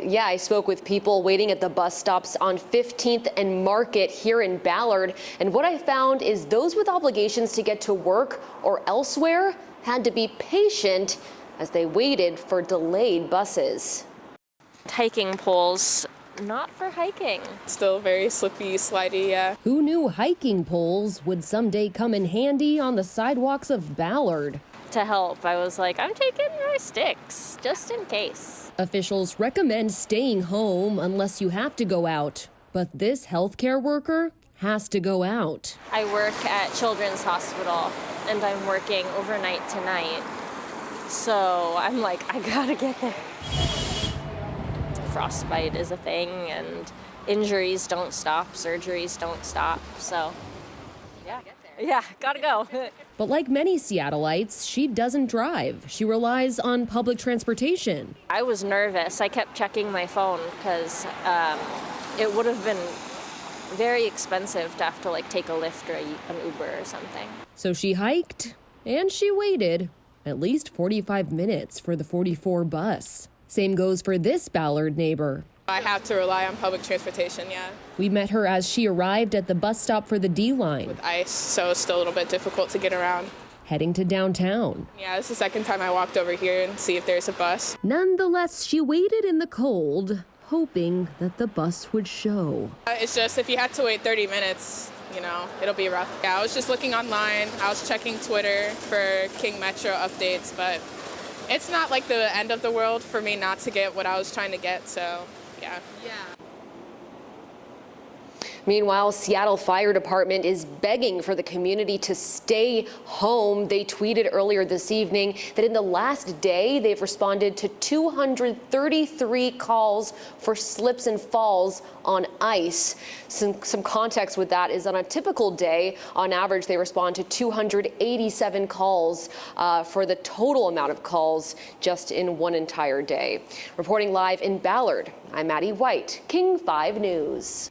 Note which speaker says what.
Speaker 1: Yeah, I spoke with people waiting at the bus stops on 15th and Market here in Ballard. And what I found is those with obligations to get to work or elsewhere had to be patient as they waited for delayed buses.
Speaker 2: Hiking poles, not for hiking.
Speaker 3: Still very slippy, slidey, yeah.
Speaker 1: Who knew hiking poles would someday come in handy on the sidewalks of Ballard?
Speaker 2: To help, I was like, I'm taking my sticks, just in case.
Speaker 1: Officials recommend staying home unless you have to go out. But this healthcare worker has to go out.
Speaker 2: I work at Children's Hospital, and I'm working overnight tonight. So I'm like, I gotta get there. Frostbite is a thing, and injuries don't stop, surgeries don't stop, so yeah, gotta go.
Speaker 1: But like many Seattleites, she doesn't drive. She relies on public transportation.
Speaker 2: I was nervous. I kept checking my phone because it would have been very expensive to have to take a Lyft or an Uber or something.
Speaker 1: So she hiked and she waited at least 45 minutes for the 44 bus. Same goes for this Ballard neighbor.
Speaker 3: I have to rely on public transportation, yeah.
Speaker 1: We met her as she arrived at the bus stop for the D line.
Speaker 3: With ice, so it's still a little bit difficult to get around.
Speaker 1: Heading to downtown.
Speaker 3: Yeah, it's the second time I walked over here and see if there's a bus.
Speaker 1: Nonetheless, she waited in the cold, hoping that the bus would show.
Speaker 3: It's just if you had to wait 30 minutes, it'll be rough. Yeah, I was just looking online. I was checking Twitter for King Metro updates, but it's not like the end of the world for me not to get what I was trying to get, so yeah.
Speaker 1: Meanwhile, Seattle Fire Department is begging for the community to stay home. They tweeted earlier this evening that in the last day, they've responded to 233 calls for slips and falls on ice. Some context with that is on a typical day, on average, they respond to 287 calls for the total amount of calls just in one entire day. Reporting live in Ballard, I'm Maddie White, King 5 News.